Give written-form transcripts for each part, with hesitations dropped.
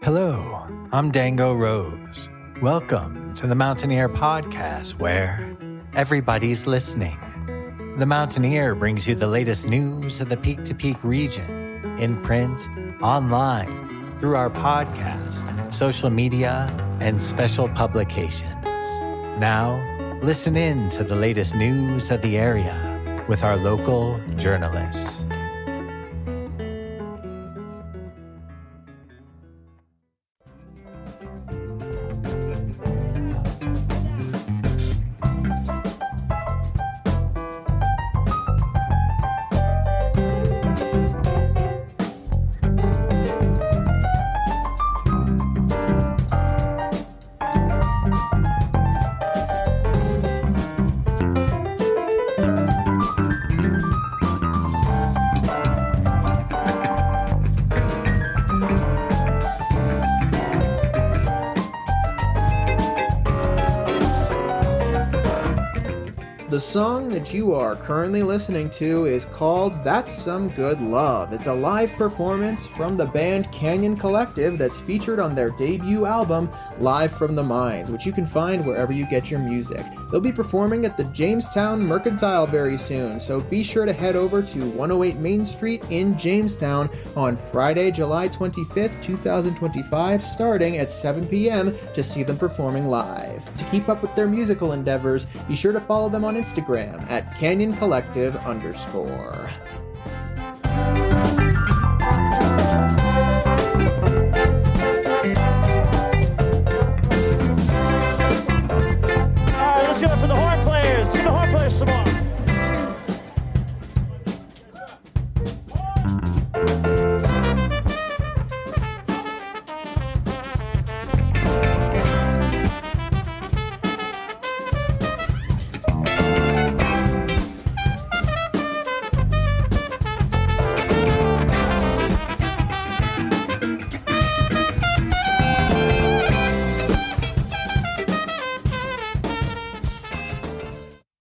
Hello, I'm Dango Rose. Welcome to the Mountaineer Podcast, where everybody's listening. The Mountaineer brings you the latest news of the Peak to Peak region, in print, online, through our podcast, social media, and special publications. Now, listen in to the latest news of the area with our local journalists. The song that you are currently listening to is called That's Some Good Love. It's a live performance from the band Canyon Collective that's featured on their debut album, Live from the Mines, which you can find wherever you get your music. They'll be performing at the Jamestown Mercantile very soon, so be sure to head over to 108 Main Street in Jamestown on Friday, July 25th, 2025, starting at 7 p.m. to see them performing live. To keep up with their musical endeavors, be sure to follow them on Instagram at Canyon Collective _. Let's give it for the horn players. Give the horn players some more.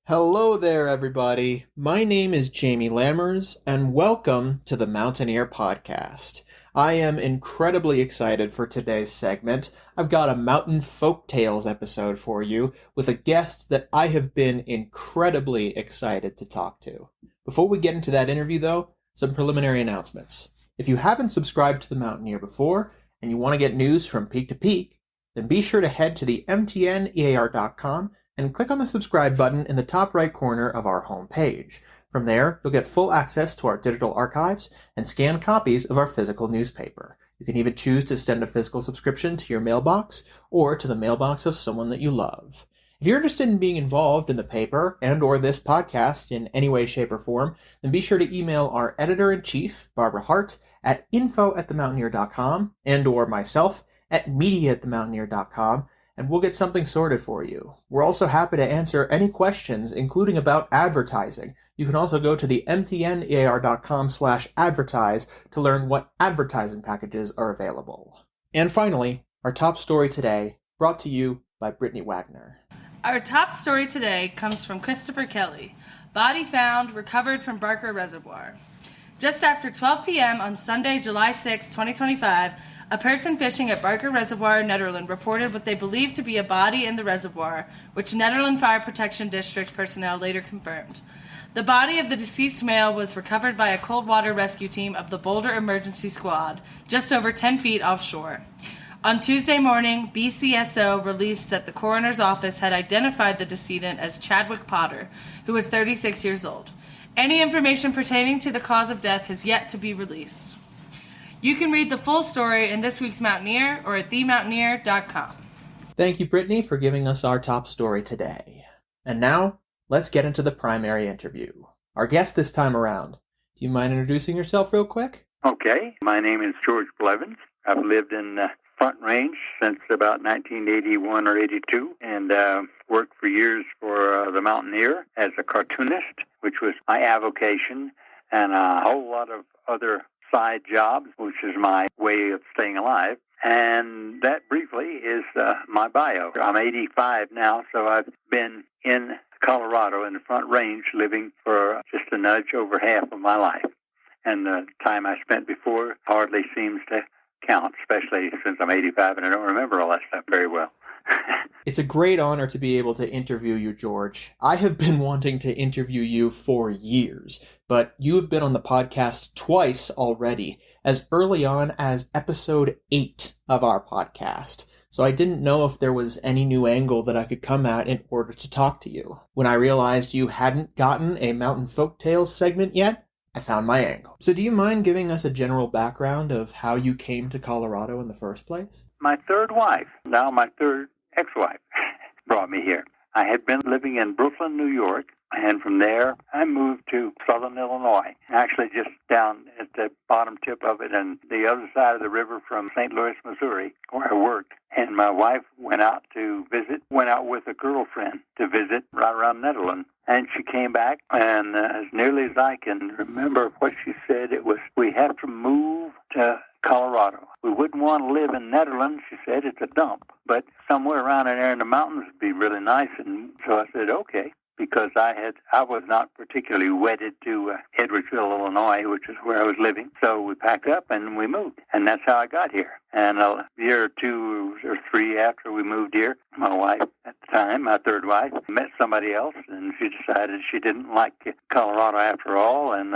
Hello there, everybody. My name is Jamie Lammers, and welcome to the Mountaineer Podcast. I am incredibly excited for today's segment. I've got a Mountain Folk Tales episode for you with a guest that I have been incredibly excited to talk to. Before we get into that interview, though, some preliminary announcements. If you haven't subscribed to the Mountaineer before, and you want to get news from peak to peak, then be sure to head to the mtnear.com and click on the subscribe button in the top right corner of our home page. From there, you'll get full access to our digital archives and scanned copies of our physical newspaper. You can even choose to send a physical subscription to your mailbox or to the mailbox of someone that you love. If you're interested in being involved in the paper and or this podcast in any way, shape, or form, then be sure to email our editor-in-chief, Barbara Hardt, at info@themountaineer.com and or myself at media@themountaineer.com, and we'll get something sorted for you. We're also happy to answer any questions, including about advertising. You can also go to the mtnear.com/advertise to learn what advertising packages are available. And finally, our top story today, brought to you by Brittany Wagner. Our top story today comes from Christopher Kelly. Body found, recovered from Barker Reservoir. Just after 12 p.m. on Sunday, July 6, 2025, a person fishing at Barker Reservoir, Nederland, reported what they believed to be a body in the reservoir, which Nederland Fire Protection District personnel later confirmed. The body of the deceased male was recovered by a cold water rescue team of the Boulder Emergency Squad, just over 10 feet offshore. On Tuesday morning, BCSO released that the coroner's office had identified the decedent as Chadwick Potter, who was 36 years old. Any information pertaining to the cause of death has yet to be released. You can read the full story in this week's Mountaineer or at themountaineer.com. Thank you, Brittany, for giving us our top story today. And now, let's get into the primary interview. Our guest this time around. Do you mind introducing yourself real quick? Okay. My name is George Blevins. I've lived in Front Range since about 1981 or 82, and worked for years for the Mountaineer as a cartoonist, which was my avocation, and a whole lot of other side jobs, which is my way of staying alive. And that briefly is my bio. I'm 85 now, so I've been in Colorado in the Front Range living for just a nudge over half of my life. And the time I spent before hardly seems to count, especially since I'm 85 and I don't remember all that stuff very well. It's a great honor to be able to interview you, George. I have been wanting to interview you for years, but you have been on the podcast twice already, as early on as episode 8 of our podcast. So I didn't know if there was any new angle that I could come at in order to talk to you. When I realized you hadn't gotten a Mountain Folk Tales segment yet, I found my angle. So do you mind giving us a general background of how you came to Colorado in the first place? My third wife, now my third ex-wife, brought me here. I had been living in Brooklyn, New York, and from there I moved to southern Illinois, actually just down at the bottom tip of it and the other side of the river from St. Louis, Missouri, where I worked. And my wife went out with a girlfriend to visit right around Netherlands. And she came back, and as nearly as I can remember what she said, it was, we have to move to Colorado. We wouldn't want to live in Netherlands, she said. It's a dump. But somewhere around in there in the mountains would be really nice. And so I said, okay, because I was not particularly wedded to Edwardsville, Illinois, which is where I was living. So we packed up and we moved. And that's how I got here. And a year or 2 or 3 after we moved here, my wife at the time, my third wife, met somebody else, and she decided she didn't like Colorado after all, and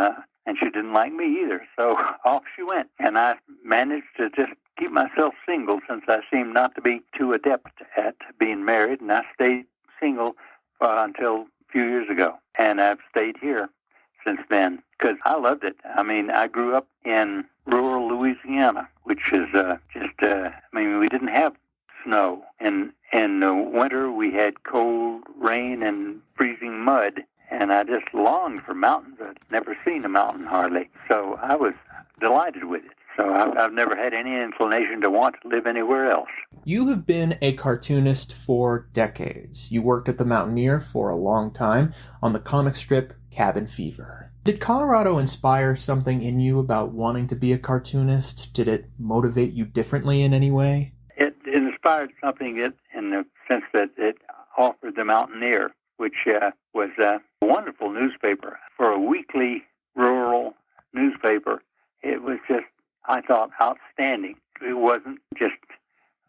she didn't like me either. So off she went. And I managed to just keep myself single since I seemed not to be too adept at being married, and I stayed single until a few years ago. And I've stayed here since then because I loved it. I mean, I grew up in rural Louisiana, which is we didn't have snow. And in the winter, we had cold rain and freezing mud. And I just longed for mountains. I'd never seen a mountain hardly. So I was delighted with it. So I've never had any inclination to want to live anywhere else. You have been a cartoonist for decades. You worked at the Mountaineer for a long time on the comic strip Cabin Fever. Did Colorado inspire something in you about wanting to be a cartoonist? Did it motivate you differently in any way? It inspired something in the sense that it offered the Mountaineer, which was a wonderful newspaper. For a weekly rural newspaper, it was just, I thought, outstanding. It wasn't just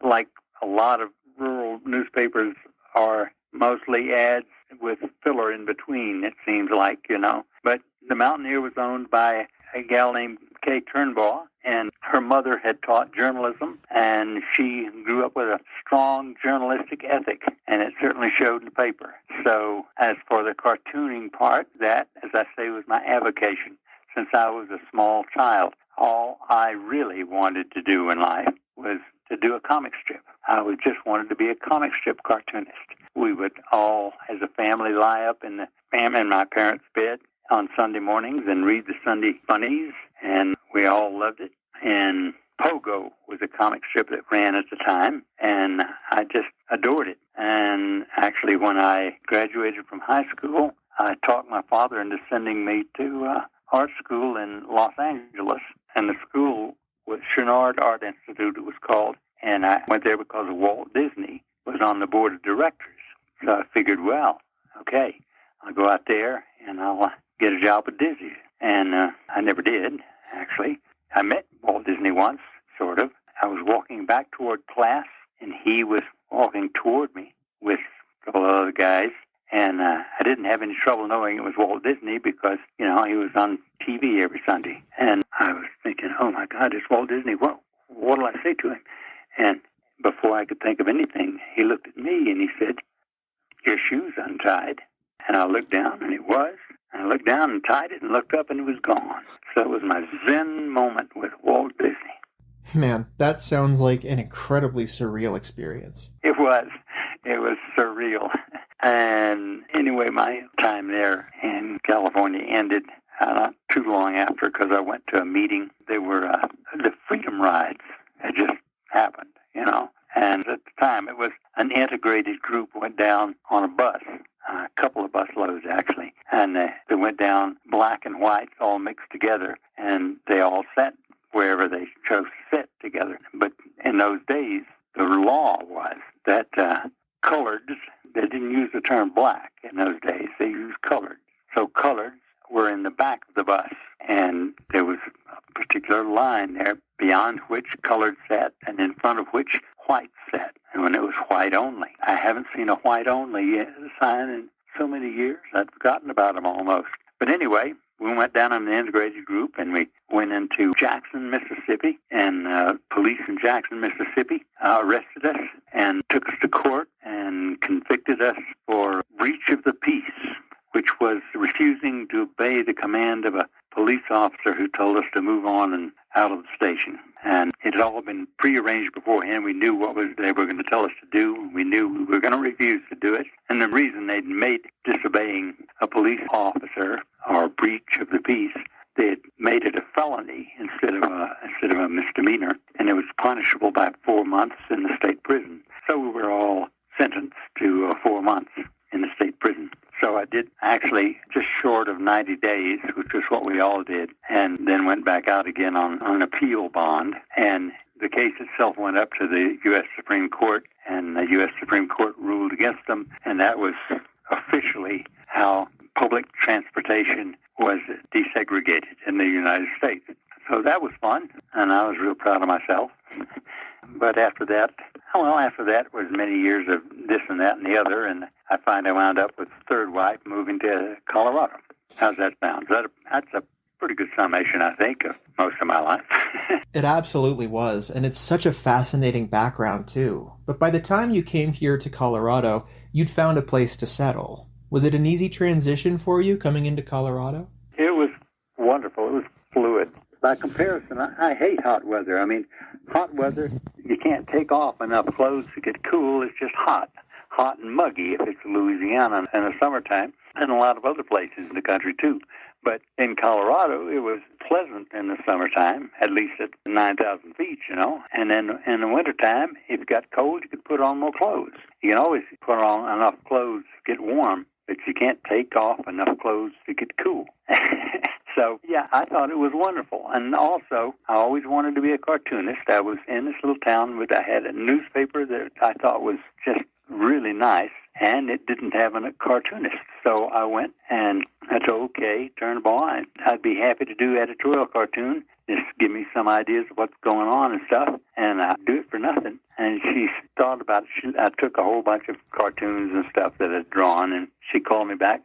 like a lot of rural newspapers are, mostly ads with filler in between, it seems like, But the Mountaineer was owned by a gal named Kay Turnbaugh, and her mother had taught journalism, and she grew up with a strong journalistic ethic, and it certainly showed in the paper. So as for the cartooning part, that, as I say, was my avocation. Since I was a small child, all I really wanted to do in life was to do a comic strip. I just wanted to be a comic strip cartoonist. We would all, as a family, lie up in my parents' bed on Sunday mornings and read the Sunday Funnies, and we all loved it. And Pogo was a comic strip that ran at the time, and I just adored it. And actually, when I graduated from high school, I talked my father into sending me to art school in Los Angeles, and the school was Chouinard Art Institute, it was called, and I went there because Walt Disney was on the board of directors. So I figured, well, okay, I'll go out there and I'll get a job with Disney. And I never did, actually. I met Walt Disney once, sort of. I was walking back toward class, and he was walking toward me with a couple of other guys. And I didn't have any trouble knowing it was Walt Disney because, he was on TV every Sunday. And I was thinking, oh, my God, it's Walt Disney. What'll I say to him? And before I could think of anything, he looked at me and he said, your shoe's untied. And I looked down, and it was. And I looked down and tied it and looked up, and it was gone. So it was my Zen moment with Walt Disney. Man, that sounds like an incredibly surreal experience. It was. It was surreal. And anyway, my time there in California ended not too long after because I went to a meeting. They were the Freedom Rides. It just happened, And at the time, it was an integrated group went down on a bus, a couple of bus loads, actually. And they went down black and whites all mixed together, and they all sat wherever they chose to sit together. But in those days, the law was that coloreds, they didn't use the term black in those days. They used colored. So coloreds were in the back of the bus, and there was a particular line there beyond which colored sat, and in front of which white sat. And when it was white only. I haven't seen a white only sign in so many years. I'd forgotten about them almost. But anyway, we went down on the integrated group, and we went into Jackson, Mississippi, and police in Jackson, Mississippi arrested us and took us to court and convicted us for breach of the peace, which was refusing to obey the command of a police officer who told us to move on and out of the station. And it had all been prearranged beforehand. We knew what they were going to tell us to do. We knew we were going to refuse to do it. And the reason they'd made disobeying a police officer or breach of the peace, they had made it a felony instead of a misdemeanor, and it was punishable by 4 months in the state prison. So we were all sentenced to 4 months in the state prison. So I did actually just short of 90 days, which is what we all did, and then went back out again on appeal bond. And the case itself went up to the U.S. Supreme Court, and the U.S. Supreme Court ruled against them, and that was officially how public transportation was desegregated in the United States. So that was fun, and I was real proud of myself. But after that was many years of this and that and the other, and I finally wound up with third wife moving to Colorado. How's that sound? That's a pretty good summation, I think, of most of my life. It absolutely was, and it's such a fascinating background, too. But by the time you came here to Colorado, you'd found a place to settle. Was it an easy transition for you coming into Colorado? It was wonderful. It was fluid. By comparison, I hate hot weather. I mean, hot weather, you can't take off enough clothes to get cool. It's just hot and muggy if it's Louisiana in the summertime, and a lot of other places in the country, too. But in Colorado, it was pleasant in the summertime, at least at 9,000 feet, And then in the wintertime, if it got cold, you could put on more clothes. You can always put on enough clothes to get warm, but you can't take off enough clothes to get cool. So, yeah, I thought it was wonderful. And also, I always wanted to be a cartoonist. I was in this little town where I had a newspaper that I thought was just really nice, and it didn't have a cartoonist. So I went and I said, okay, Turnbull, I'd be happy to do editorial cartoon. Just give me some ideas of what's going on and stuff, and I'd do it for nothing. And she thought about it. I took a whole bunch of cartoons and stuff that I'd drawn, and she called me back,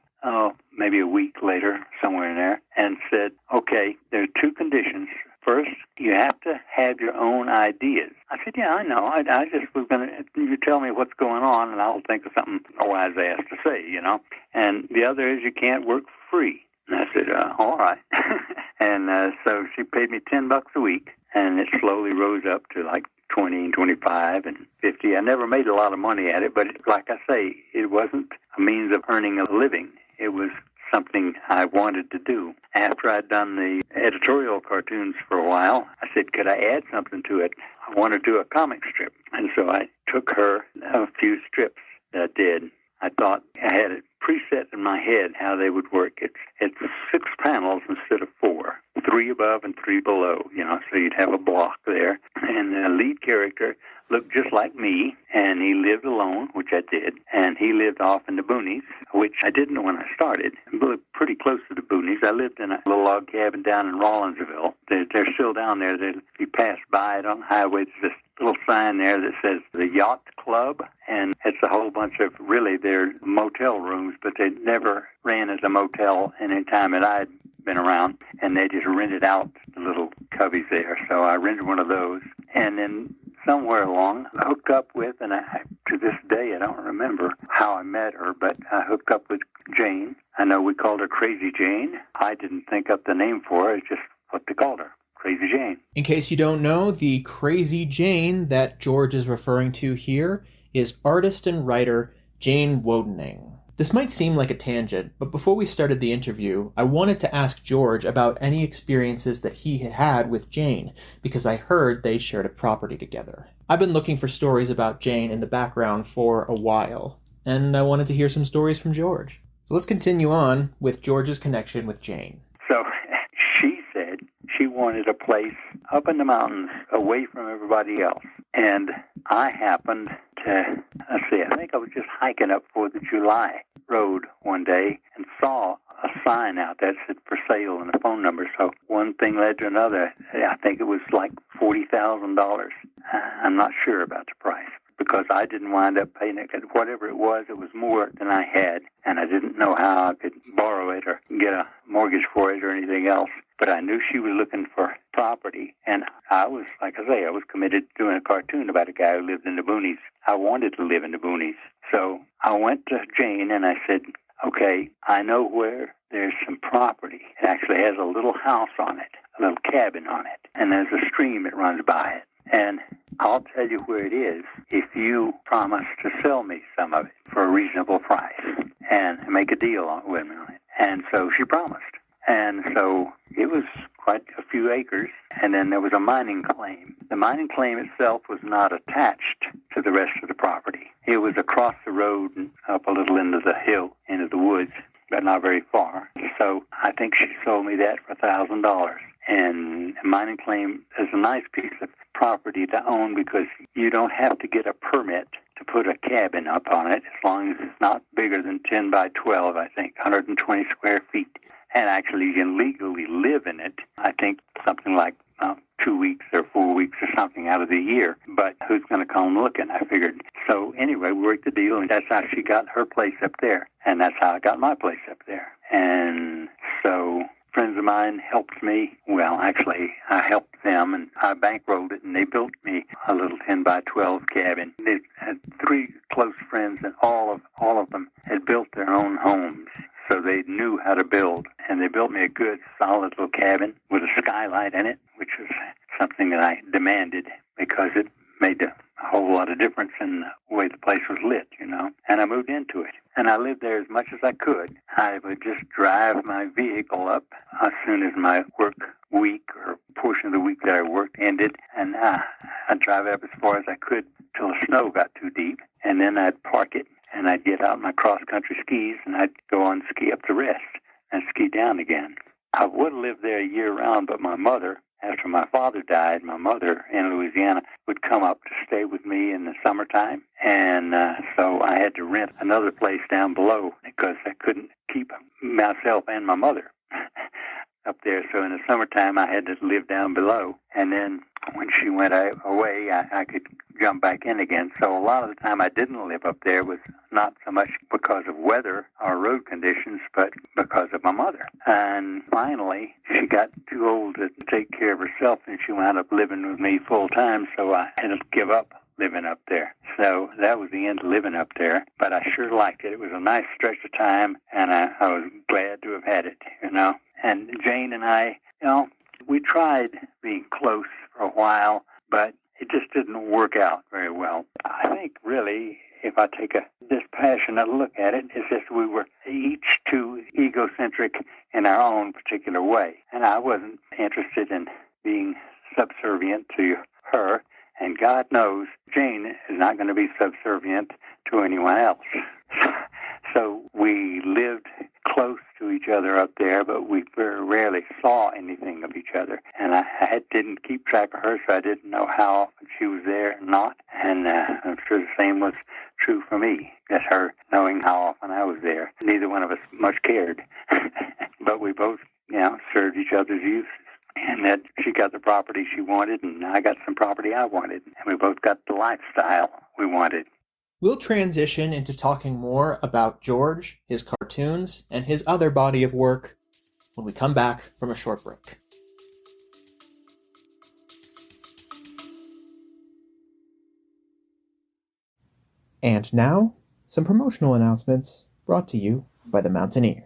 maybe a week later, somewhere in there, and said, okay, there are two conditions. First, you have to have your own ideas. I said, yeah, I know. I just was going to, you tell me what's going on, and I'll think of something a wise ass to say, And the other is you can't work free. And I said, all right. And so she paid me $10 a week, and it slowly rose up to like 20 and 25 and 50. I never made a lot of money at it, but like I say, it wasn't a means of earning a living. It was something I wanted to do. After I'd done the editorial cartoons for a while, I said, could I add something to it? I want to do a comic strip. And so I took her a few strips that I did. I thought I had it preset in my head how they would work. It's 6 panels instead of 4, 3 above and 3 below, so you'd have a block there. And the lead character looked just like me, and he lived alone, which I did, and he lived off in the boonies, which I didn't when I started. I lived pretty close to the boonies. I lived in a little log cabin down in Rawlinsville. They're still down there. If you pass by it on the highway, there's this little sign there that says the Yacht Club, and it's a whole bunch of, really, they're motel rooms, but they never ran as a motel any time that I'd been around, and they just rented out the little cubbies there. So I rented one of those, and then somewhere along, I hooked up with, and to this day, I don't remember how I met her, but I hooked up with Jane. I know we called her Crazy Jane. I didn't think up the name for her. It's just what they called her, Crazy Jane. In case you don't know, the Crazy Jane that George is referring to here is artist and writer Jane Wodening. This might seem like a tangent, but before we started the interview, I wanted to ask George about any experiences that he had had with Jane, because I heard they shared a property together. I've been looking for stories about Jane in the background for a while, and I wanted to hear some stories from George. So let's continue on with George's connection with Jane. So she said she wanted a place up in the mountains away from everybody else. And I happened to, I think I was just hiking up for the July Road one day and saw a sign out that said for sale and a phone number. So one thing led to another. I think it was like $40,000. I'm not sure about the price, because I didn't wind up paying it. Whatever it was more than I had, and I didn't know how I could borrow it or get a mortgage for it or anything else. But I knew she was looking for property, and I was, like I say, I was committed to doing a cartoon about a guy who lived in the boonies. I wanted to live in the boonies. So I went to Jane and I said, okay, I know where there's some property. It actually has a little house on it, a little cabin on it, and there's a stream that runs by it. And I'll tell you where it is if you promise to sell me some of it for a reasonable price and make a deal with me on it. And so she promised. And so it was quite a few acres, and then there was a mining claim. The mining claim itself was not attached to the rest of the property. It was across the road and up a little into the hill, into the woods, but not very far. So I think she sold me that for $1,000. And a mining claim is a nice piece of property to own because you don't have to get a permit to put a cabin up on it as long as it's not bigger than 10 by 12, I think, 120 square feet. And actually you can legally live in it, I think something like 2 weeks or 4 weeks or something out of the year. But who's going to come looking, I figured. So anyway, we worked the deal, and that's how she got her place up there. And that's how I got my place up there. And so friends of mine helped me. Well, actually, I helped them, and I bankrolled it, and they built me a little 10 by 12 cabin. They had 3 close friends, and all of them had built their own homes. So they knew how to build, and they built me a good, solid little cabin with a skylight in it, which was something that I demanded because it made a whole lot of difference in the way the place was lit, you know. And I moved into it, and I lived there as much as I could. I would just drive my vehicle up as soon as my work week or portion of the week that I worked ended, and I'd drive up as far as I could till the snow got too deep, and then I'd park it. And I'd get out my cross-country skis, and I'd go on ski up the rest and ski down again. I would have lived there year-round, but my mother, after my father died, my mother in Louisiana would come up to stay with me in the summertime. And so I had to rent another place down below because I couldn't keep myself and my mother up there. So in the summertime, I had to live down below. And then when she went away, I could jump back in again. So a lot of the time I didn't live up there was not so much because of weather or road conditions, but because of my mother. And finally, she got too old to take care of herself, and she wound up living with me full time, so I had to give up living up there. So that was the end of living up there. But I sure liked it. It was a nice stretch of time, and I was glad to have had it, you know. And Jane and I, you know, we tried being close for a while, but it just didn't work out very well. I think really, if I take a dispassionate look at it, it's just we were each too egocentric in our own particular way. And I wasn't interested in being subservient to her. And God knows Jane is not going to be subservient to anyone else. So we lived close to each other up there, but we very rarely saw anything of each other. And I didn't keep track of her, so I didn't know how often she was there or not. And I'm sure the same was true for me, as her knowing how often I was there. Neither one of us much cared. But we both, you know, served each other's uses. And that she got the property she wanted, and I got some property I wanted. And we both got the lifestyle we wanted. We'll transition into talking more about George, his cartoons, and his other body of work when we come back from a short break. And now, some promotional announcements brought to you by the Mountaineer.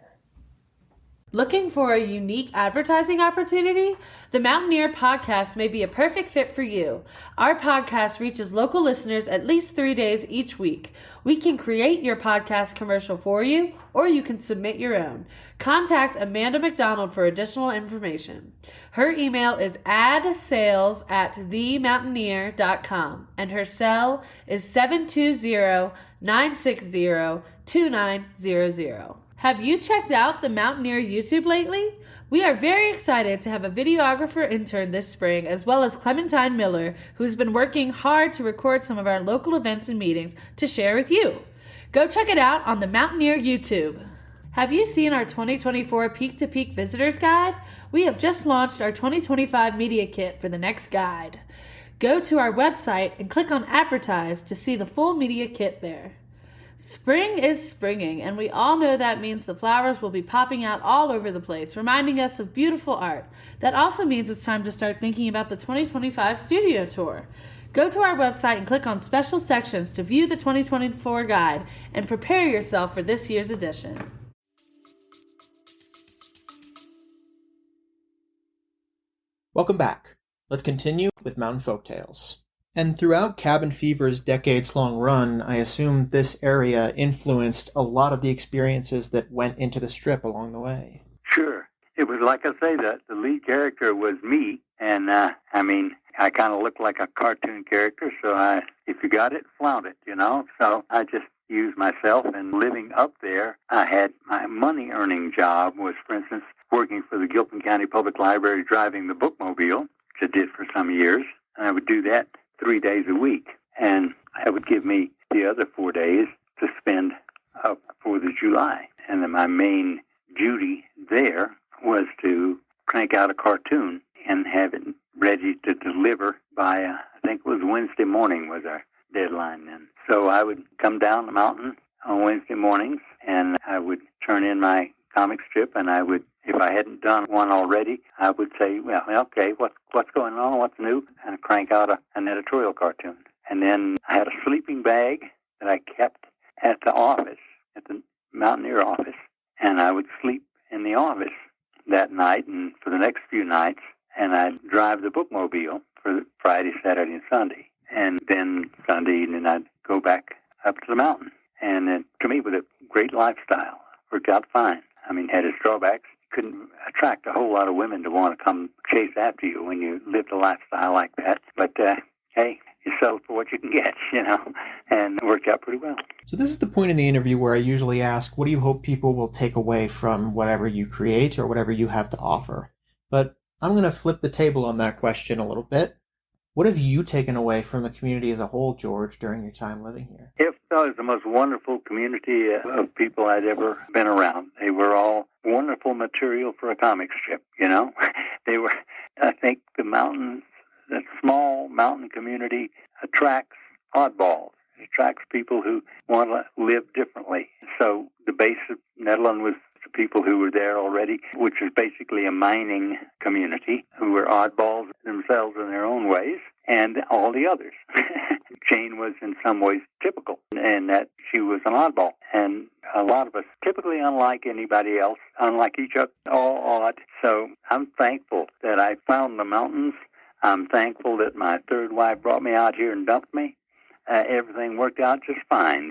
Looking for a unique advertising opportunity? The Mountaineer podcast may be a perfect fit for you. Our podcast reaches local listeners at least 3 days each week. We can create your podcast commercial for you, or you can submit your own. Contact Amanda McDonald for additional information. Her email is adsales@themountaineer.com, and her cell is 720-960-2900. Have you checked out the Mountaineer YouTube lately? We are very excited to have a videographer intern this spring, as well as Clementine Miller, who's been working hard to record some of our local events and meetings to share with you. Go check it out on the Mountaineer YouTube. Have you seen our 2024 Peak to Peak Visitors Guide? We have just launched our 2025 Media Kit for the next guide. Go to our website and click on Advertise to see the full media kit there. Spring is springing, and we all know that means the flowers will be popping out all over the place, reminding us of beautiful art. That also means it's time to start thinking about the 2025 studio tour. Go to our website and click on special sections to view the 2024 guide and prepare yourself for this year's edition. Welcome back. Let's continue with Mountain Folktales. And throughout Cabin Fever's decades-long run, I assume this area influenced a lot of the experiences that went into the strip along the way. Sure. It was like I say, that the lead character was me, and I kind of looked like a cartoon character, so if you got it, flaunt it, So I just used myself, and living up there, I had my money-earning job was, for instance, working for the Gilpin County Public Library driving the bookmobile, which I did for some years, and I would do that 3 days a week, and that would give me the other 4 days to spend up for the July. And then my main duty there was to crank out a cartoon and have it ready to deliver by, I think it was Wednesday morning was our deadline then. So I would come down the mountain on Wednesday mornings, and I would turn in my comic strip, and I would, if I hadn't done one already, I would say, well, okay, what's going on, what's new, and crank out an editorial cartoon. And then I had a sleeping bag that I kept at the office, at the Mountaineer office, and I would sleep in the office that night and for the next few nights, and I'd drive the bookmobile for Friday, Saturday, and Sunday. And then Sunday evening, I'd go back up to the mountain. And to me, it was a great lifestyle. Worked out fine. Had its drawbacks. Couldn't attract a whole lot of women to want to come chase after you when you lived a lifestyle like that. But, hey, you settle for what you can get, and it worked out pretty well. So this is the point in the interview where I usually ask, what do you hope people will take away from whatever you create or whatever you have to offer? But I'm going to flip the table on that question a little bit. What have you taken away from the community as a whole, George, during your time living here? It was the most wonderful community of people I'd ever been around. They were all wonderful material for a comic strip, They were, I think the small mountain community attracts oddballs. It attracts people who want to live differently. So the base of Netherland was the people who were there already, which is basically a mining community, who were oddballs themselves in their own ways, and all the others. Jane was in some ways typical, in that she was an oddball. And a lot of us, typically unlike anybody else, unlike each other, all odd. So I'm thankful that I found the mountains. I'm thankful that my third wife brought me out here and dumped me. Everything worked out just fine,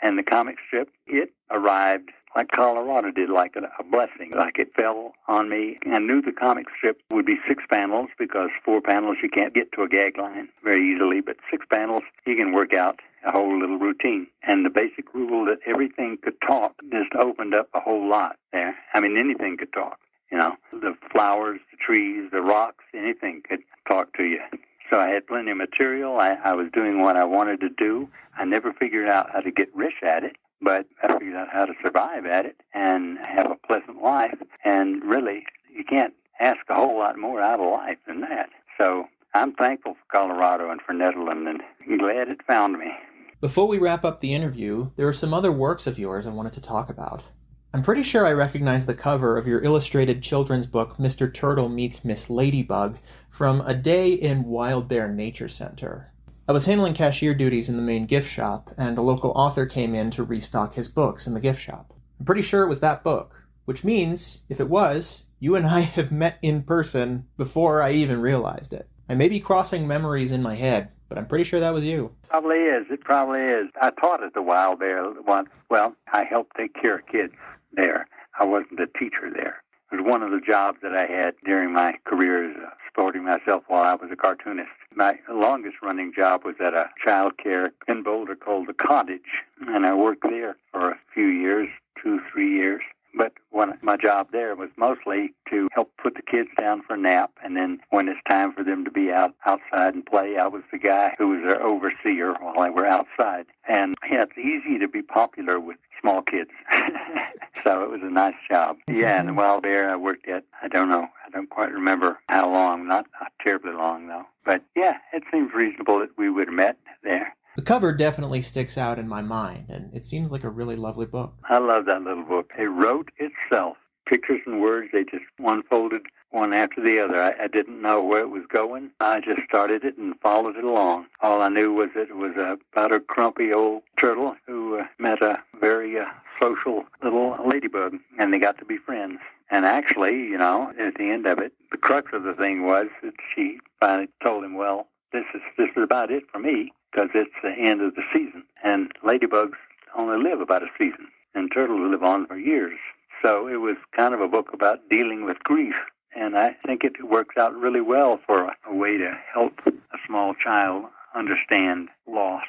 And the comic strip, it arrived like Colorado did, like a blessing, like it fell on me. I knew the comic strip would be 6 panels, because 4 panels you can't get to a gag line very easily, but 6 panels you can work out a whole little routine. And the basic rule that everything could talk just opened up a whole lot there. Anything could talk, The flowers, the trees, the rocks, anything could talk to you. So I had plenty of material. I was doing what I wanted to do. I never figured out how to get rich at it, but I figured out how to survive at it and have a pleasant life. And really, you can't ask a whole lot more out of life than that. So I'm thankful for Colorado and for Netherland, and I'm glad it found me. Before we wrap up the interview, there are some other works of yours I wanted to talk about. I'm pretty sure I recognize the cover of your illustrated children's book, Mr. Turtle Meets Miss Ladybug, from A Day in Wild Bear Nature Center. I was handling cashier duties in the main gift shop, and a local author came in to restock his books in the gift shop. I'm pretty sure it was that book, which means, if it was, you and I have met in person before I even realized it. I may be crossing memories in my head, but I'm pretty sure that was you. Probably is. It probably is. I taught at the Wild Bear once. Well, I helped take care of kids there. I wasn't a teacher there. It was one of the jobs that I had during my career as supporting myself while I was a cartoonist. My longest-running job was at a child care in Boulder called The Cottage, and I worked there for a few years, 2, 3 years. But my job there was mostly to help put the kids down for a nap, and then when it's time for them to be outside and play, I was the guy who was their overseer while they were outside. And it's easy to be popular with small kids. So it was a nice job. Yeah, and while there I worked at, I don't quite remember how long, not terribly long though. But yeah, it seems reasonable that we would have met there. The cover definitely sticks out in my mind, and it seems like a really lovely book. I love that little book. It wrote itself. Pictures and words, they just unfolded one after the other. I didn't know where it was going. I just started it and followed it along. All I knew was that it was about a grumpy old turtle who met a very social little ladybug, and they got to be friends. And actually, at the end of it, the crux of the thing was that she finally told him, well, this is about it for me, because it's the end of the season. And ladybugs only live about a season, and turtles live on for years. So it was kind of a book about dealing with grief. And I think it works out really well for a way to help a small child understand loss.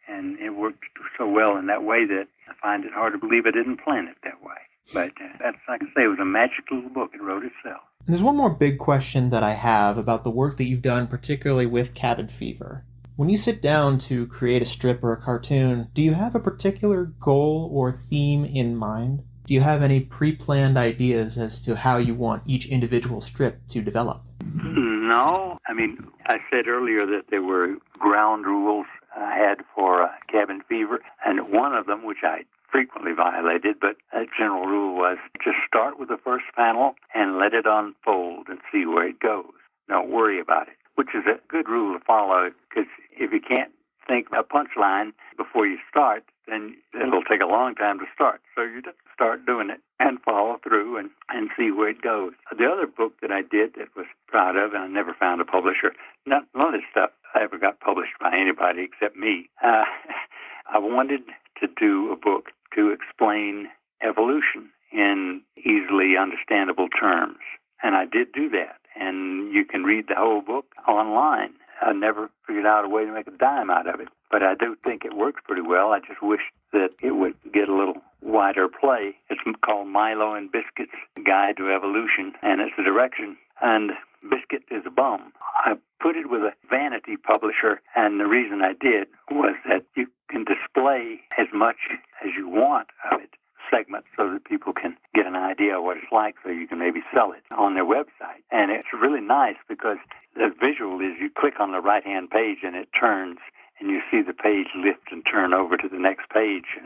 And it worked so well in that way that I find it hard to believe I didn't plan it that way. But that's, like I say, it was a magic little book. It wrote itself. And there's one more big question that I have about the work that you've done, particularly with Cabin Fever. When you sit down to create a strip or a cartoon, do you have a particular goal or theme in mind? Do you have any pre-planned ideas as to how you want each individual strip to develop? No. I mean, I said earlier that there were ground rules I had for Cabin Fever, and one of them, which I frequently violated, but a general rule was just start with the first panel and let it unfold and see where it goes. Don't worry about it, which is a good rule to follow, because if you can't think a punchline before you start, then it'll take a long time to start. So you just start doing it and follow through and see where it goes. The other book that I did that was proud of, and I never found a publisher, none of this stuff ever got published by anybody except me. I wanted to do a book to explain evolution in easily understandable terms. And I did do that. And you can read the whole book online. I never figured out a way to make a dime out of it. But I do think it works pretty well. I just wish that it would get a little wider play. It's called Milo and Biscuit's Guide to Evolution, and it's a direction. And Biscuit is a bum. I put it with a vanity publisher, and the reason I did was that you can display as much as you want of it, segments, so that people can get an idea of what it's like, so you can maybe sell it on their website. And it's really nice because the visual is you click on the right-hand page and it turns, and you see the page lift and turn over to the next page,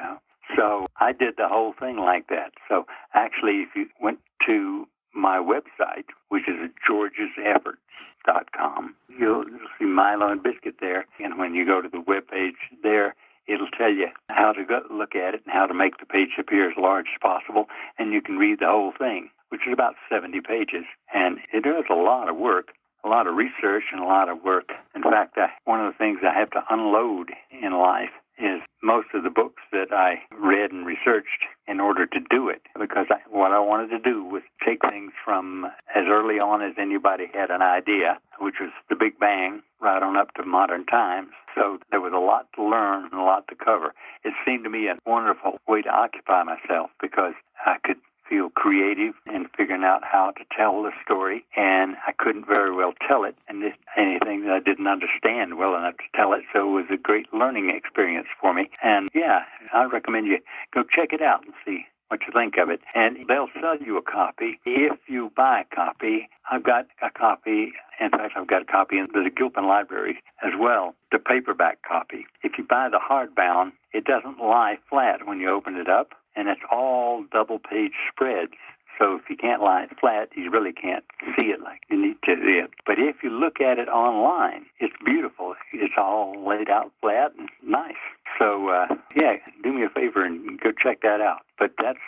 So I did the whole thing like that. So actually, if you went to my website, which is georgesefforts.com, you'll see Milo and Biscuit there. And when you go to the web page there, it'll tell you how to go look at it and how to make the page appear as large as possible. And you can read the whole thing, which is about 70 pages. And it is a lot of work, a lot of research, and a lot of work. In fact, one of the things I have to unload in life is most of the books that I read and researched in order to do it, because what I wanted to do was take things from as early on as anybody had an idea, which was the Big Bang, right on up to modern times. So there was a lot to learn and a lot to cover. It seemed to me a wonderful way to occupy myself, because I could feel creative in figuring out how to tell the story, and I couldn't very well tell it, and anything that I didn't understand well enough to tell it, so it was a great learning experience for me. And yeah, I recommend you go check it out and see what you think of it. And they'll sell you a copy if you buy a copy. I've got a copy. In fact, I've got a copy in the Gilpin Library as well, the paperback copy. If you buy the hardbound, it doesn't lie flat when you open it up, and it's all double-page spreads. So if you can't lie it flat, you really can't see it like you need to see it. But if you look at it online, it's beautiful. It's all laid out flat and nice. So, yeah, do me a favor and go check that out. But that's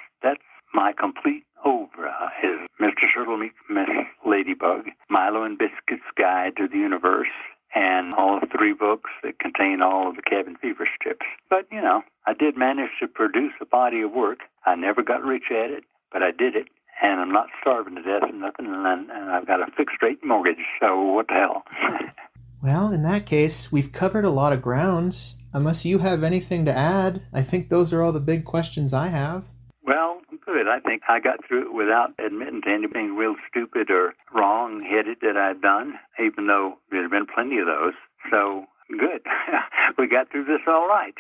my complete over is Mr. Turtle Meets Miss Ladybug, Milo and Biscuit's Guide to the Universe, and all of 3 books that contain all of the Cabin Fever strips. But, I did manage to produce a body of work. I never got rich at it, but I did it, and I'm not starving to death and nothing, and I've got a fixed-rate mortgage, so what the hell? Well, in that case, we've covered a lot of grounds. Unless you have anything to add, I think those are all the big questions I have. Well, good. I think I got through it without admitting to anything real stupid or wrong-headed that I'd done, even though there's been plenty of those. So, good. We got through this all right.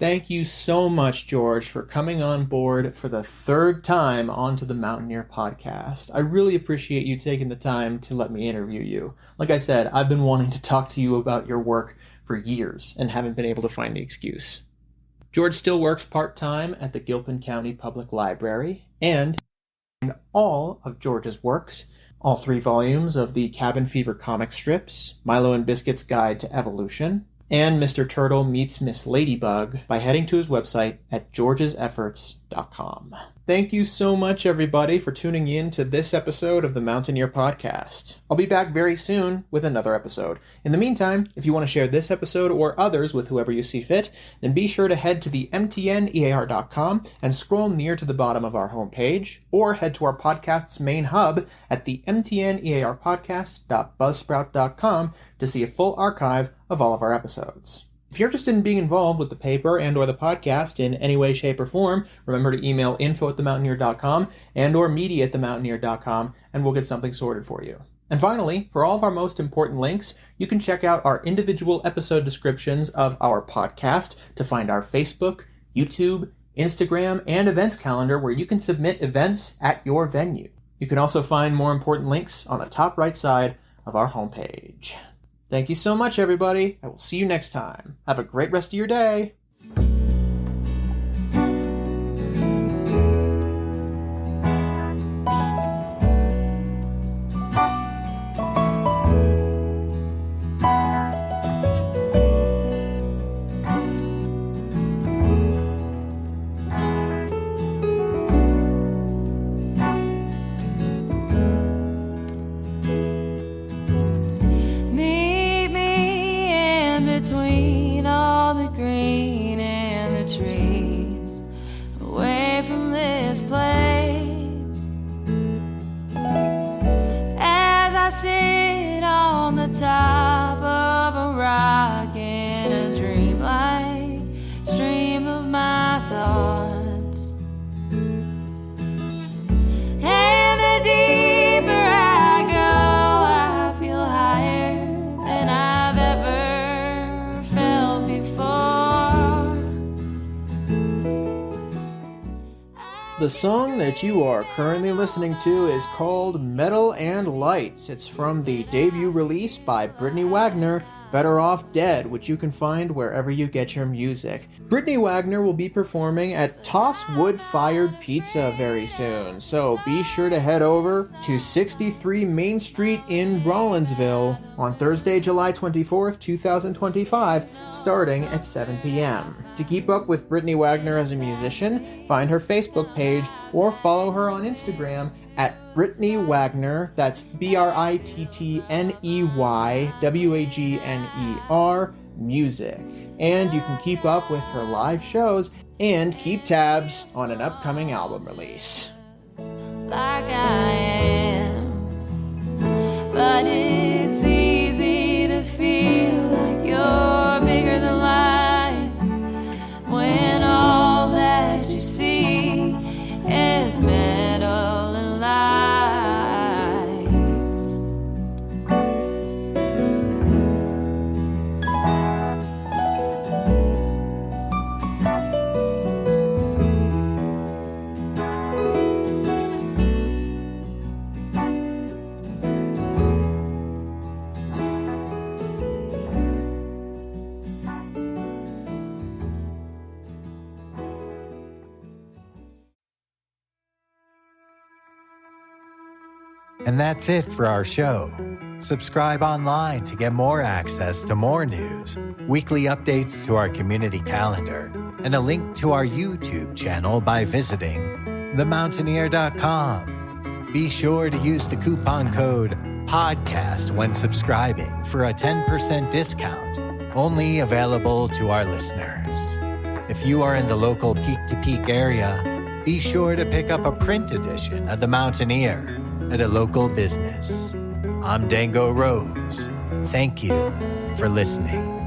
Thank you so much, George, for coming on board for the third time onto the Mountaineer podcast. I really appreciate you taking the time to let me interview you. Like I said, I've been wanting to talk to you about your work for years and haven't been able to find the excuse. George still works part-time at the Gilpin County Public Library, and all of George's works, all 3 volumes of the Cabin Fever comic strips, Milo and Biscuit's Guide to Evolution, and Mr. Turtle Meets Miss Ladybug by heading to his website at georgesefforts.com. Thank you so much, everybody, for tuning in to this episode of the Mountaineer Podcast. I'll be back very soon with another episode. In the meantime, if you want to share this episode or others with whoever you see fit, then be sure to head to the mtnear.com and scroll near to the bottom of our homepage, or head to our podcast's main hub at the mtnearpodcast.buzzsprout.com to see a full archive of all of our episodes. If you're interested in being involved with the paper and or the podcast in any way, shape, or form, remember to email info@themountaineer.com and or media@themountaineer.com, and we'll get something sorted for you. And finally, for all of our most important links, you can check out our individual episode descriptions of our podcast to find our Facebook, YouTube, Instagram, and events calendar where you can submit events at your venue. You can also find more important links on the top right side of our homepage. Thank you so much, everybody. I will see you next time. Have a great rest of your day. Between all the green and the trees, away from this place, as I sit on the top of a rock in a dreamlike stream of my thoughts, and the deeper I go, I feel higher than I've ever felt before. The song that you are currently listening to is called Metal and Lights. It's from the debut release by Brittany Wagner, Better Off Dead, which you can find wherever you get your music. Brittany Wagner will be performing at Toss Wood Fired Pizza very soon, so be sure to head over to 63 Main Street in Rawlinsville on Thursday, July 24th, 2025, starting at 7 p.m. To keep up with Brittany Wagner as a musician, find her Facebook page or follow her on Instagram at Brittany Wagner, that's BrittneyWagner music. And you can keep up with her live shows and keep tabs on an upcoming album release. Like I am, but it's easy to feel like you're bigger than life when all that you see is metal and lights. And that's it for our show. Subscribe online to get more access to more news, weekly updates to our community calendar, and a link to our YouTube channel by visiting themountaineer.com. Be sure to use the coupon code PODCAST when subscribing for a 10% discount, only available to our listeners. If you are in the local Peak to Peak area, be sure to pick up a print edition of The Mountaineer at a local business. I'm Dango Rose. Thank you for listening.